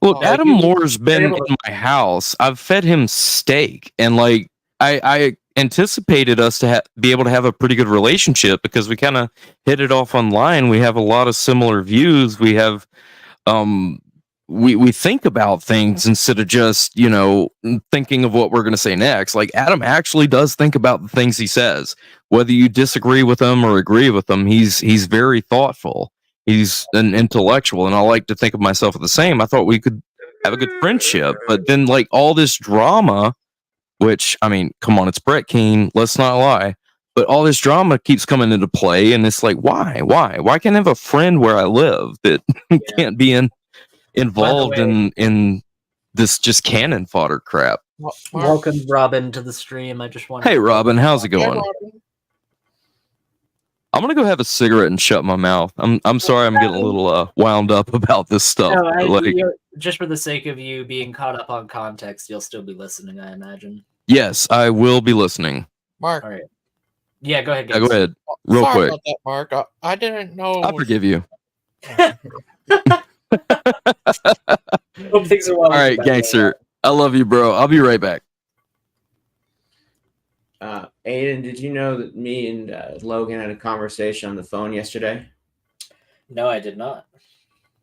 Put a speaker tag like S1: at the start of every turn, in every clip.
S1: Look, Adam Moore's been in my house. I've fed him steak, and like I anticipated us to be able to have a pretty good relationship because we kind of hit it off online. We have a lot of similar views. We have we think about things instead of just thinking of what we're going to say next. Like Adam actually does think about the things he says, whether you disagree with him or agree with him. He's very thoughtful. He's an intellectual, and I like to think of myself as the same. I thought we could have a good friendship, but then like all this drama, which I mean, come on, it's Brett Keane. Let's not lie. But all this drama keeps coming into play, and it's like, why can't I have a friend where I live that can't be involved in this just cannon fodder crap?
S2: Welcome, Robin, to the stream. I just wanted.
S1: Hey, Robin, how's it going? I'm gonna go have a cigarette and shut my mouth. I'm sorry, I'm getting a little wound up about this stuff.
S2: No, just for the sake of you being caught up on context, you'll still be listening, I imagine.
S1: Yes, I will be listening.
S3: Mark.
S2: All right. Yeah, go ahead.
S1: Yeah, go ahead. Real
S3: Sorry
S1: quick.
S3: About that, Mark. I didn't know.
S1: I forgive you.
S2: Hope things are well.
S1: All right, gangster. I love you, bro. I'll be right back.
S4: Aiden, did you know that me and Logan had a conversation on the phone yesterday?
S2: No, I did not.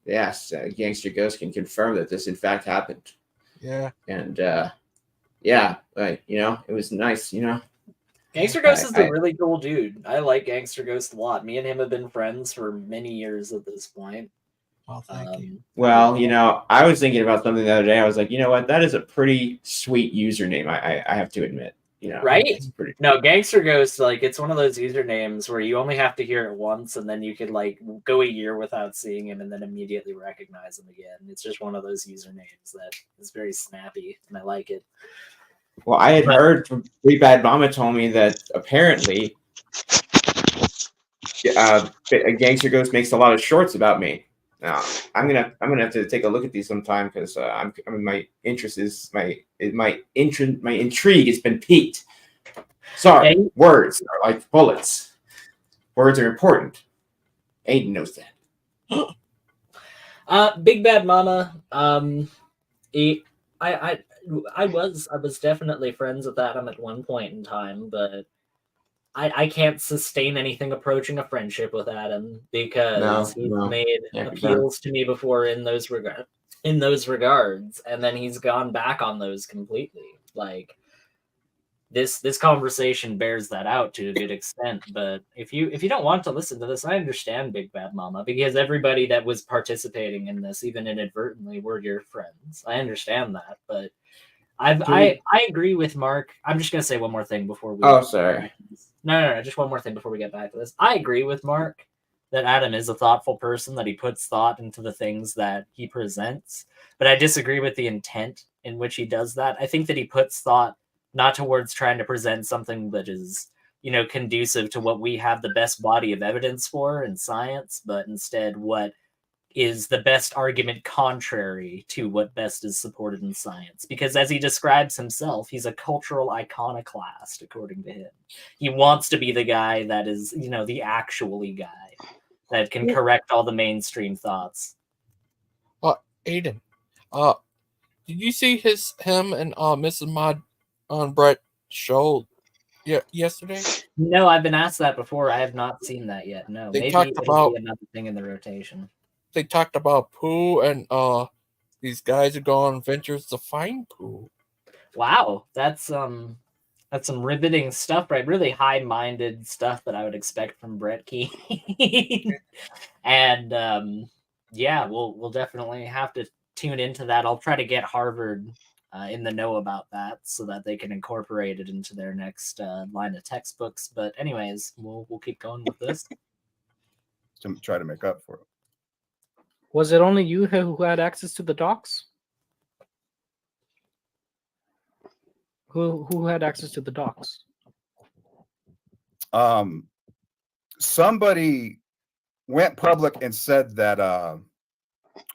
S4: Yes, Gangster Ghost can confirm that this in fact happened.
S3: Yeah.
S4: And yeah, like it was nice.
S2: Gangster Ghost is a really cool dude. I like Gangster Ghost a lot. Me and him have been friends for many years at this point.
S3: Well, thank you.
S4: Well, I was thinking about something the other day. I was like, you know what? That is a pretty sweet username. I have to admit.
S2: Right? No, Gangster Ghost, like, it's one of those usernames where you only have to hear it once, and then you could like go a year without seeing him, and then immediately recognize him again. It's just one of those usernames that is very snappy, and I like it.
S4: Well, I had heard from Big Bad Mama told me that apparently Gangster Ghost makes a lot of shorts about me. Now, I'm gonna have to take a look at these sometime because my interest is my intrigue has been piqued. Sorry, words are like bullets. Words are important. Aiden knows
S2: that. Big Bad Mama. I was definitely friends with Adam at one point in time, but I can't sustain anything approaching a friendship with Adam because he's made appeals to me before in those regards, and then he's gone back on those completely. Like this conversation bears that out to a good extent. But if you don't want to listen to this, I understand, Big Bad Mama, because everybody that was participating in this, even inadvertently, were your friends. I understand that, but I agree with Mark. I'm just gonna say one more thing before we.
S4: Oh, sorry.
S2: No. Just one more thing before we get back to this. I agree with Mark that Adam is a thoughtful person, that he puts thought into the things that he presents. But I disagree with the intent in which he does that. I think that he puts thought not towards trying to present something that is, conducive to what we have the best body of evidence for in science, but instead what is the best argument contrary to what best is supported in science. Because as he describes himself, he's a cultural iconoclast, according to him. He wants to be the guy that is, the actually guy that can correct all the mainstream thoughts.
S3: Aiden, did you see him and Mrs. Mod on Brett's show yesterday?
S2: No, I've been asked that before. I have not seen that yet. No,
S3: they
S2: maybe
S3: talked about
S2: another thing in the rotation.
S3: They talked about poo, and these guys are going on ventures to find poo.
S2: Wow, that's some riveting stuff, right? Really high-minded stuff that I would expect from Brett Keane. And we'll definitely have to tune into that. I'll try to get Harvard in the know about that so that they can incorporate it into their next line of textbooks. But anyways, we'll keep going with this.
S5: To try to make up for it.
S6: Was it only you who had access to the docs? Who had access to the docs?
S5: Somebody went public and said that a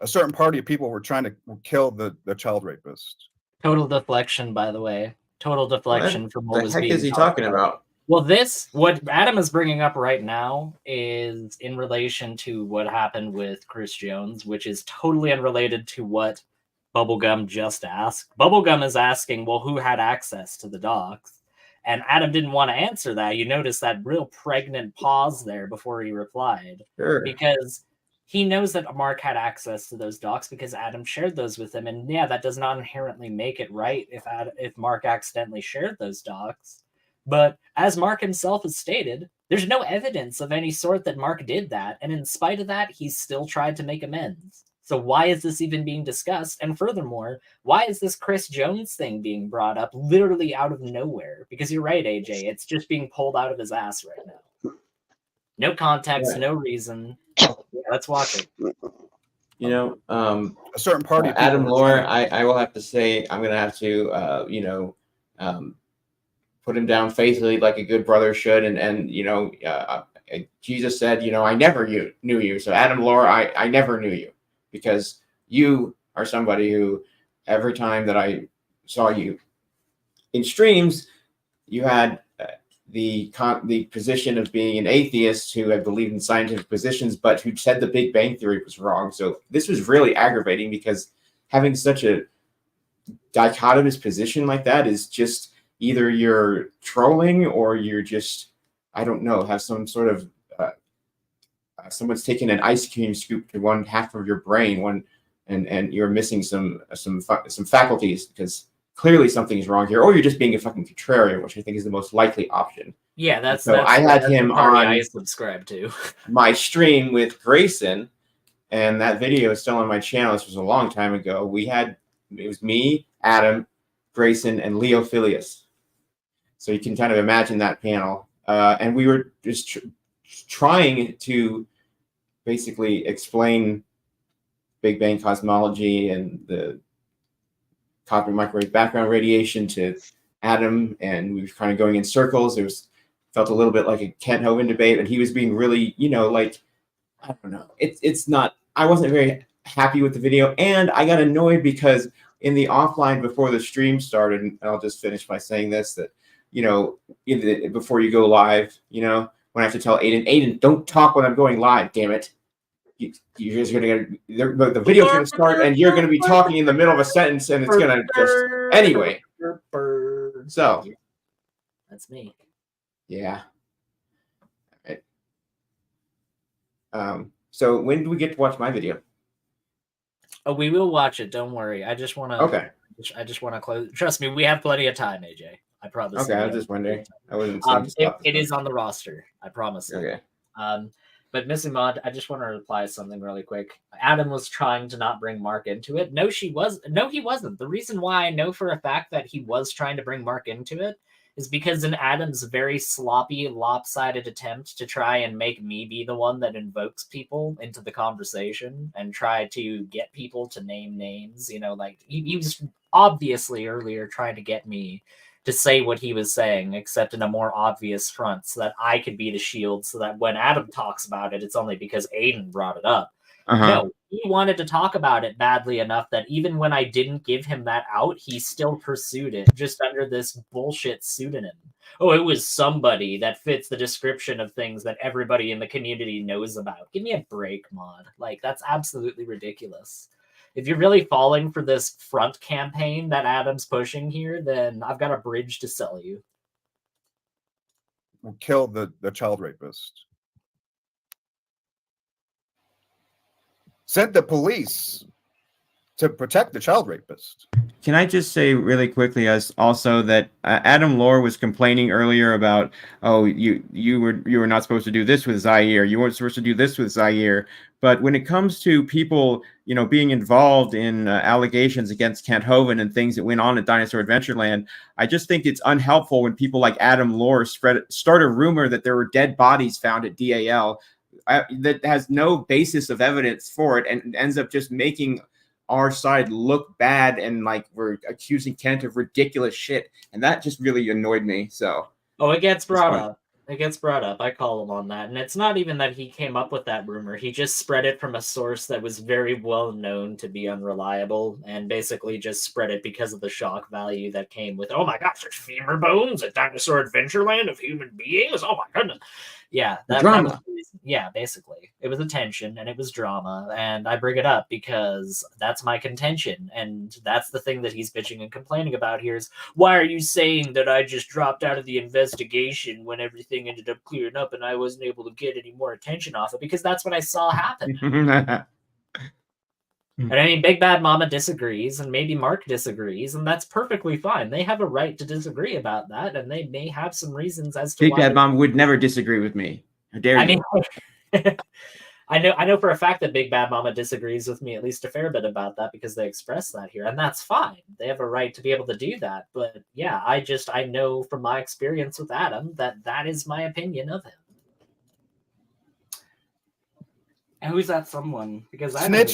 S5: certain party of people were trying to kill the child rapist.
S2: Total deflection, by the way. Total deflection from what was being
S4: talked about. What the heck is he talking about?
S2: Well, what Adam is bringing up right now is in relation to what happened with Chris Jones, which is totally unrelated to what Bubblegum just asked. Bubblegum is asking, well, who had access to the docs? And Adam didn't want to answer that. You notice that real pregnant pause there before he replied.
S4: Sure.
S2: Because he knows that Mark had access to those docs because Adam shared those with him. And yeah, that does not inherently make it right if Mark accidentally shared those docs. But as Mark himself has stated, there's no evidence of any sort that Mark did that. And in spite of that, he's still tried to make amends. So why is this even being discussed? And furthermore, why is this Chris Jones thing being brought up literally out of nowhere? Because you're right, AJ, it's just being pulled out of his ass right now. No context,
S4: Yeah.
S2: no reason. Yeah, let's watch it.
S4: You know,
S5: A certain party. of
S4: Adam
S5: people were
S4: Lore,
S5: trying
S4: I will have to say, I'm going to have to, put him down faithfully like a good brother should. And Jesus said, I never knew you. So Adam Lore, I never knew you because you are somebody who every time that I saw you in streams, you had the position of being an atheist who had believed in scientific positions, but who said the Big Bang Theory was wrong. So this was really aggravating because having such a dichotomous position like that is just either you're trolling or you're just, I don't know, have some sort of someone's taking an ice cream scoop to one half of your brain, and you're missing some faculties because clearly something's wrong here, or you're just being a fucking contrarian, which I think is the most likely option.
S2: Yeah, that's
S4: I had him
S2: the party
S4: on
S2: I subscribe to.
S4: my stream with Grayson, and that video is still on my channel. This was a long time ago. It was me, Adam, Grayson, and Leo Filius. So you can kind of imagine that panel. And we were just trying to basically explain Big Bang cosmology and the cosmic microwave background radiation to Adam, and we were kind of going in circles. Felt a little bit like a Kent Hovind debate, and he was being really, like, I don't know. It's not. I wasn't very happy with the video, and I got annoyed because in the offline before the stream started, and I'll just finish by saying this, that before you go live, when I have to tell Aiden, don't talk when I'm going live, damn it. You're just gonna the video's gonna start, and you're gonna be talking in the middle of a sentence, and it's gonna just anyway. So
S2: That's me.
S4: yeah. Right. So when do we get to watch my video?
S2: Oh, we will watch it. Don't worry. I just want to.
S4: Okay.
S2: I just want to close. Trust me, we have plenty of time, AJ. I promise.
S4: Okay, I was just wondering. I wasn't saying to stop
S2: it is on the roster. I promise.
S4: Okay.
S2: But Missing Mod, I just want to reply to something really quick. Adam was trying to not bring Mark into it. No, he wasn't. The reason why I know for a fact that he was trying to bring Mark into it is because in Adam's very sloppy, lopsided attempt to try and make me be the one that invokes people into the conversation and try to get people to name names, like he was obviously earlier trying to get me to say what he was saying, except in a more obvious front, so that I could be the shield, so that when Adam talks about it, it's only because Aiden brought it up. No, he wanted to talk about it badly enough that even when I didn't give him that out, he still pursued it, just under this bullshit pseudonym. Oh, it was somebody that fits the description of things that everybody in the community knows about. Give me a break, Mod. Like, that's absolutely ridiculous. If you're really falling for this front campaign that Adam's pushing here, then I've got a bridge to sell you.
S5: We'll kill the child rapist. Sent the police to protect the child rapist.
S7: Can I just say really quickly as also that Adam Lore was complaining earlier about, oh, you were not supposed to do this with Zaire, you weren't supposed to do this with Zaire. But when it comes to people, being involved in allegations against Kent Hovind and things that went on at Dinosaur Adventureland, I just think it's unhelpful when people like Adam Lore start a rumor that there were dead bodies found at DAL that has no basis of evidence for it and ends up just making our side look bad, and like we're accusing Kent of ridiculous shit, and that just really annoyed me. So
S2: it gets brought up. It gets brought up. I call him on that. And it's not even that he came up with that rumor. He just spread it from a source that was very well known to be unreliable and basically just spread it because of the shock value that came with, oh my gosh, there's femur bones at Dinosaur Adventureland of human beings. Oh my goodness. Yeah, that was the reason. Yeah, basically. It was attention and it was drama. And I bring it up because that's my contention. And that's the thing that he's bitching and complaining about here is, why are you saying that I just dropped out of the investigation when everything ended up clearing up and I wasn't able to get any more attention off it? Because that's what I saw happen. And I mean, Big Bad Mama disagrees, and maybe Mark disagrees, and that's perfectly fine. They have a right to disagree about that, and they may have some reasons as to
S7: Big
S2: why.
S7: Bad Mama would never disagree with me. How dare you?
S2: mean, I know for a fact that Big Bad Mama disagrees with me at least a fair bit about that because they express that here, and that's fine. They have a right to be able to do that. But yeah, I know from my experience with Adam that is my opinion of him. And who's that someone? Because I know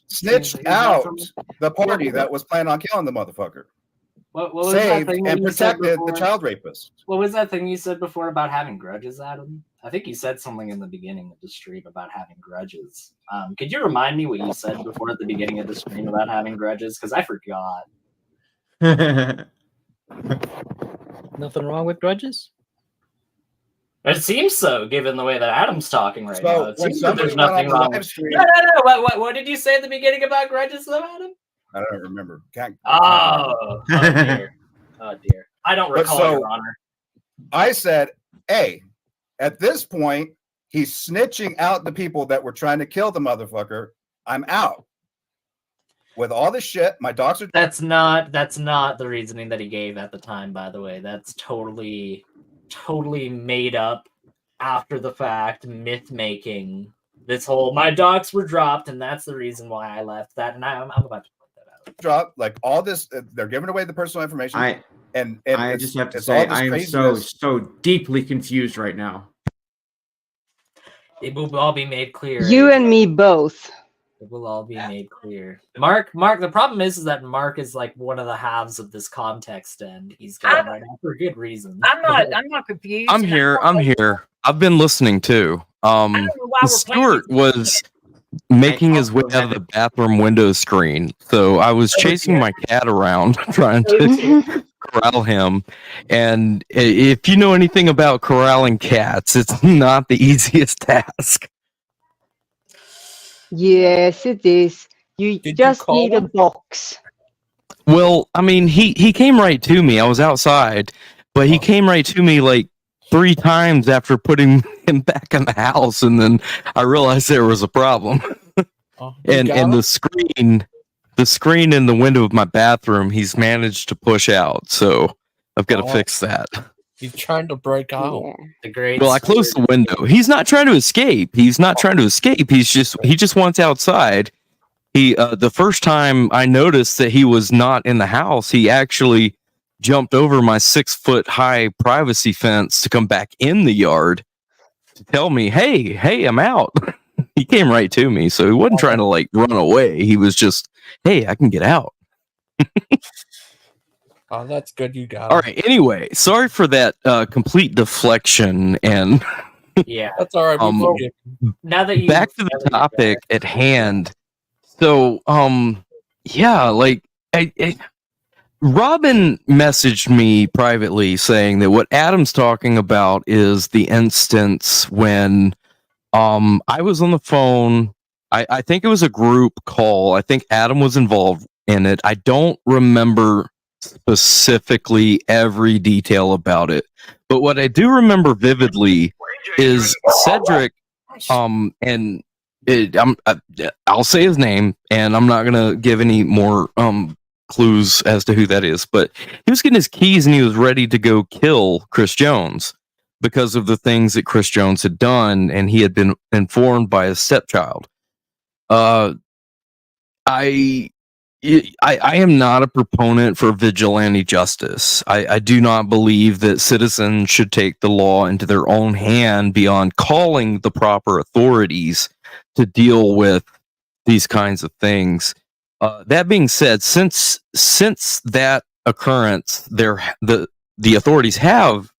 S5: Snitched out the party that was planning on killing the motherfucker.
S2: What was
S5: Saved
S2: that thing
S5: and
S2: you said
S5: protected the
S2: before?
S5: child rapist.
S2: What was that thing you said before about having grudges, Adam? I think you said something in the beginning of the stream about having grudges. Could you remind me what you said before at the beginning of the stream about having grudges? Because I forgot.
S6: Nothing wrong with grudges?
S2: It seems so, given the way that Adam's talking right now. It
S5: when
S2: seems that there's
S5: somebody
S2: nothing
S5: went on the
S2: wrong.
S5: live stream,
S2: No. What did you say at the beginning about grudges, though, Adam?
S5: I don't remember.
S2: Oh dear. Oh dear. I don't recall, Your Honor.
S5: I said, hey, at this point, he's snitching out the people that were trying to kill the motherfucker. I'm out. With all this shit, my dogs are.
S2: That's not the reasoning that he gave at the time, by the way. That's totally made up after the fact, myth making. This whole my dogs were dropped, and that's the reason why I left that. And I'm about to point that out.
S5: Drop like all this. They're giving away the personal information.
S7: I just have to
S5: it's
S7: say,
S5: all this
S7: I am
S5: craziness.
S7: so deeply confused right now.
S2: It will all be made clear.
S8: You and me both.
S2: It will all be made clear. Mark. The problem is that Mark is like one of the halves of this context, and he's going right now for good reason.
S9: I'm not confused.
S1: I'm here. I've been listening too. Stuart was making his way out of the bathroom window screen, so I was chasing my cat around trying to corral him. And if you know anything about corralling cats, it's not the easiest task.
S8: Yes, it is. You just need a box.
S1: Well, I mean, he came right to me. I was outside, but he came right to me like 3 times after putting him back in the house, and then I realized there was a problem. And the screen in the window of my bathroom, he's managed to push out, so I've got to fix that.
S3: He's trying to break out.
S8: Yeah.
S2: The great.
S1: Well, I closed the window. He's not trying to escape. He just wants outside. The first time I noticed that he was not in the house, he actually jumped over my 6-foot-high privacy fence to come back in the yard to tell me, hey, I'm out. He came right to me, so he wasn't trying to like run away. He was just, hey, I can get out.
S3: Oh, that's good. You got
S1: All
S3: it.
S1: right. Anyway, sorry for that complete deflection. And
S2: Yeah.
S3: That's all right.
S2: Now that you
S1: back to the topic at hand. So, yeah, like Robin messaged me privately saying that what Adam's talking about is the instance when I was on the phone. I think it was a group call. I think Adam was involved in it. I don't remember specifically every detail about it, but what I do remember vividly is Cedric and I'll say his name, and I'm not gonna give any more clues as to who that is, but he was getting his keys and he was ready to go kill Chris Jones because of the things that Chris Jones had done, and he had been informed by his stepchild. I am not a proponent for vigilante justice. I do not believe that citizens should take the law into their own hand beyond calling the proper authorities to deal with these kinds of things. That being said, since that occurrence, the authorities have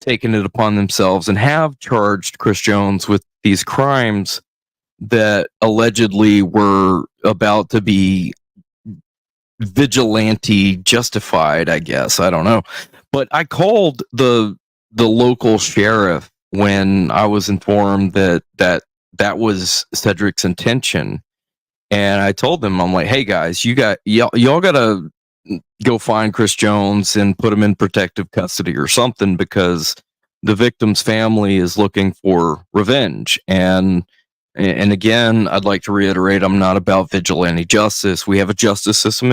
S1: taken it upon themselves and have charged Chris Jones with these crimes that allegedly were about to be vigilante justified, I guess. I don't know. But I called the local sheriff when I was informed that was Cedric's intention. And I told them, I'm like, hey guys, y'all gotta go find Chris Jones and put him in protective custody or something, because the victim's family is looking for revenge. And again, I'd like to reiterate, I'm not about vigilante justice. We have a justice system